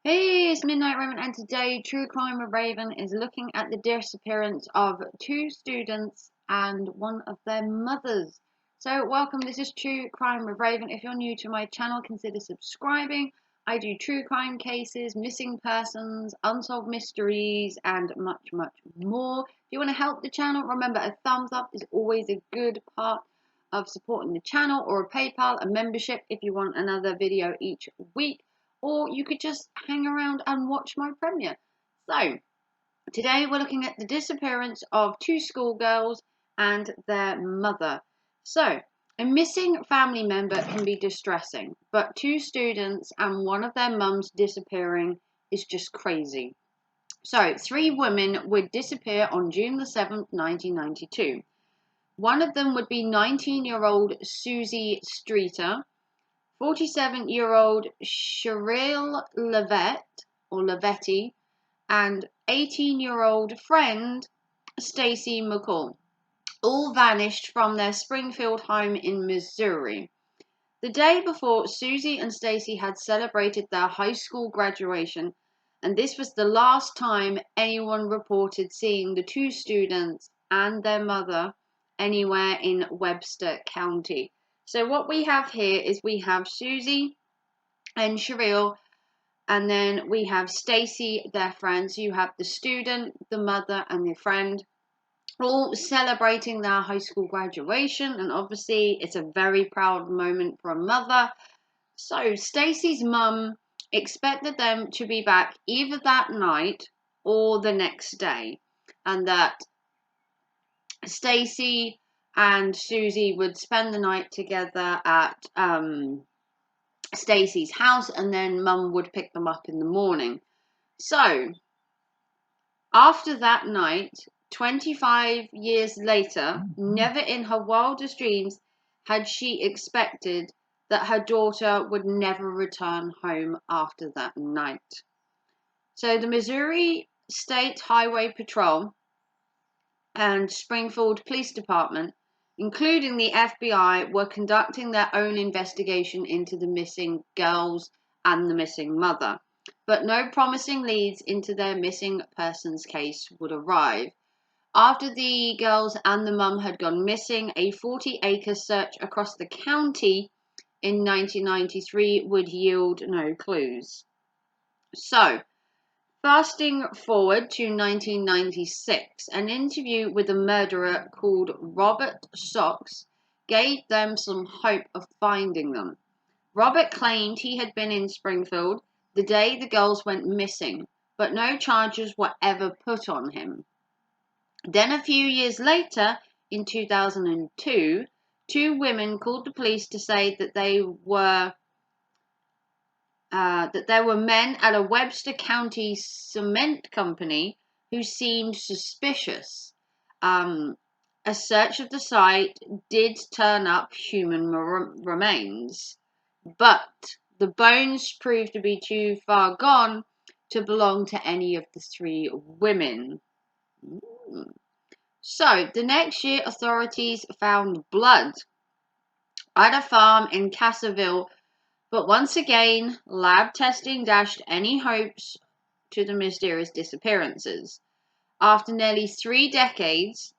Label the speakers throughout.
Speaker 1: Hey, it's Midnight Raven, and today True Crime with Raven is looking at the disappearance of two students and one of their mothers. So, welcome. This is True Crime with Raven. If you're new to my channel, consider subscribing. I do true crime cases, missing persons, unsolved mysteries, and much, much more. If you want to help the channel, remember a thumbs up is always a good part of supporting the channel, or a PayPal, a membership if you want another video each week. Or you could just hang around and watch my premiere. So, today we're looking at the disappearance of two schoolgirls and their mother. So, a missing family member can be distressing, but two students and one of their mums disappearing is just crazy. So, three women would disappear on June the 7th, 1992. One of them would be 19-year-old Susie Streeter, 47-year-old Cheryl Levetti, and 18-year-old friend Stacy McCall, all vanished from their Springfield home in Missouri. The day before, Susie and Stacy had celebrated their high school graduation, and this was the last time anyone reported seeing the two students and their mother anywhere in Webster County. So what we have here is we have Susie and Cheryl, and then we have Stacy, their friends. You have the student, the mother, and the friend, all celebrating their high school graduation, and obviously it's a very proud moment for a mother. So Stacy's mum expected them to be back either that night or the next day, and that Stacy and Susie would spend the night together at Stacy's house, and then mum would pick them up in the morning. So after that night, 25 years later, never in her wildest dreams had she expected that her daughter would never return home after that night. So the Missouri State Highway Patrol and Springfield Police Department, including the FBI, were conducting their own investigation into the missing girls and the missing mother, but no promising leads into their missing persons case would arrive. After the girls and the mum had gone missing, a 40-acre search across the county in 1993 would yield no clues. So, fasting forward to 1996, an interview with a murderer called Robert Socks gave them some hope of finding them. Robert claimed he had been in Springfield the day the girls went missing, but no charges were ever put on him. Then a few years later, in 2002, two women called the police to say that there were men at a Webster County cement company who seemed suspicious. A search of the site did turn up human remains, but the bones proved to be too far gone to belong to any of the three women. So, the next year, authorities found blood at a farm in Cassaville, but once again, lab testing dashed any hopes to the mysterious disappearances. After nearly 3 decades,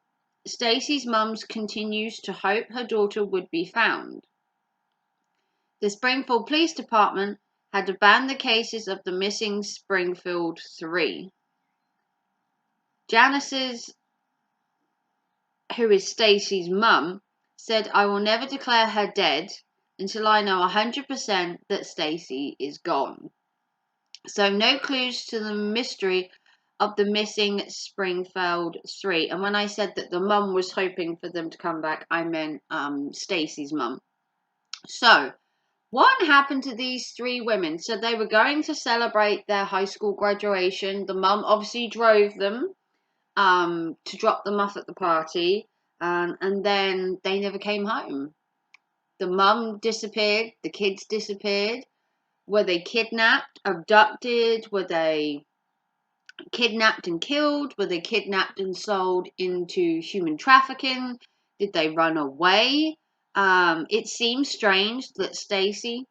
Speaker 1: Stacy's mum continues to hope her daughter would be found. The Springfield Police Department had abandoned the cases of the missing Springfield 3. Janice's, who is Stacy's mum, said, "I will never declare her dead until I know 100% that Stacy is gone." So no clues to the mystery of the missing Springfield 3. And when I said that the mum was hoping for them to come back, I meant Stacy's mum. So what happened to these three women? So they were going to celebrate their high school graduation. The mum obviously drove them to drop them off at the party, and then they never came home. The mum disappeared, the kids disappeared. Were they kidnapped, abducted? Were they kidnapped and killed? Were they kidnapped and sold into human trafficking? Did they run away? It seems strange that Stacy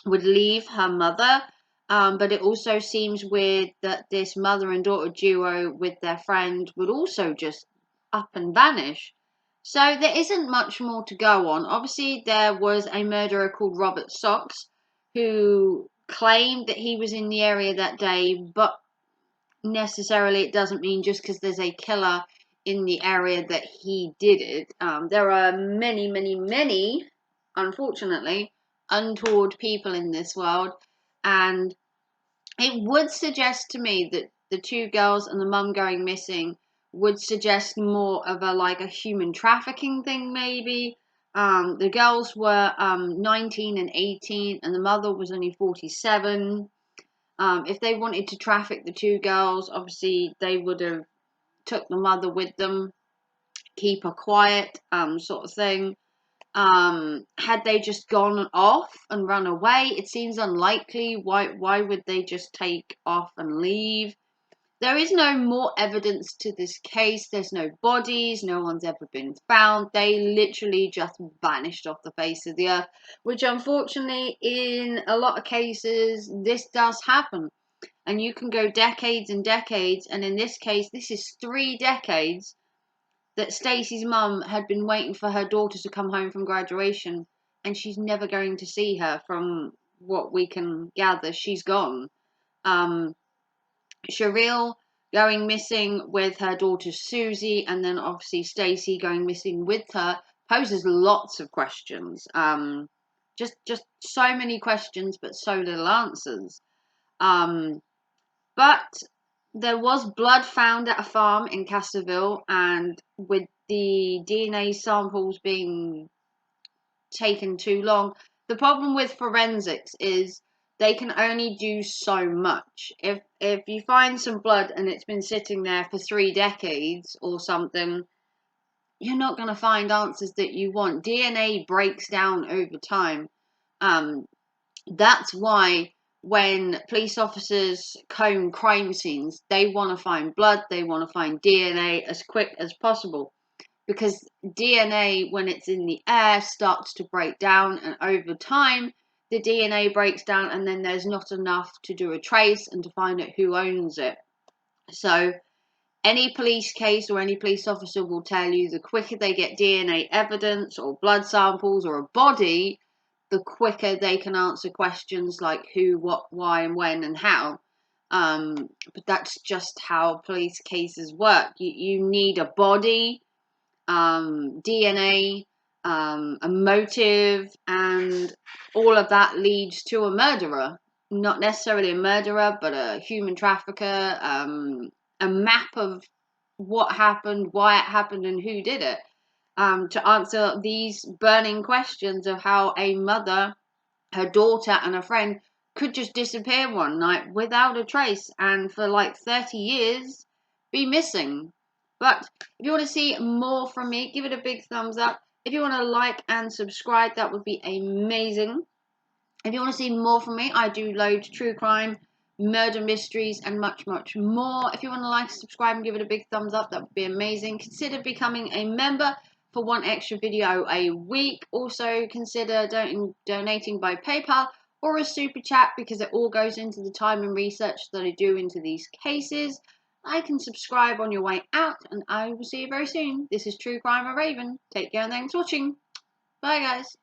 Speaker 1: would leave her mother But it also seems weird that this mother and daughter duo with their friend would also just up and vanish. So there isn't much more to go on. Obviously, there was a murderer called Robert Socks who claimed that he was in the area that day, but necessarily it doesn't mean just because there's a killer in the area that he did it. There are many, many, many, unfortunately, untoward people in this world, and it would suggest to me that the two girls and the mum going missing would suggest more of a human trafficking thing, maybe. The girls were 19 and 18, and the mother was only 47. If they wanted to traffic the two girls, obviously they would have took the mother with them, keep her quiet, sort of thing. Had they just gone off and run away? It seems unlikely. Why would they just take off and leave? There is no more evidence to this case. There's no bodies. No one's ever been found. They literally just vanished off the face of the earth, which unfortunately, in a lot of cases, this does happen. And you can go decades and decades, and in this case, this is 3 decades that Stacey's mum had been waiting for her daughter to come home from graduation, and she's never going to see her. From what we can gather, she's gone. Cheryl going missing with her daughter Susie, and then obviously Stacey going missing with her, poses lots of questions. Just so many questions, but so little answers. But there was blood found at a farm in Casterville, and with the DNA samples being taken too long, the problem with forensics is they can only do so much. If you find some blood and it's been sitting there for 3 decades or something, you're not going to find answers that you want. DNA breaks down over time. That's why when police officers comb crime scenes, they want to find blood, they want to find DNA as quick as possible. Because DNA, when it's in the air, starts to break down, and over time, the DNA breaks down, and then there's not enough to do a trace and to find out who owns it. So, any police case or any police officer will tell you the quicker they get DNA evidence or blood samples or a body, the quicker they can answer questions like who, what, why, and when, and how. But that's just how police cases work. You need a body, DNA, a motive, and all of that leads to a murderer. Not necessarily a murderer, but a human trafficker, a map of what happened, why it happened, and who did it. To answer these burning questions of how a mother, her daughter, and a friend could just disappear one night without a trace and for like 30 years be missing. But if you want to see more from me, give it a big thumbs up. If you want to like and subscribe, that would be amazing. If you want to see more from me, I do loads true crime, murder mysteries, and much, much more. If you want to like, subscribe, and give it a big thumbs up, that would be amazing. Consider becoming a member for 1 extra video a week. Also, consider donating by PayPal or a super chat, because it all goes into the time and research that I do into these cases. Like and subscribe on your way out, and I will see you very soon. This is True Crime or Raven. Take care and thanks for watching. Bye, guys.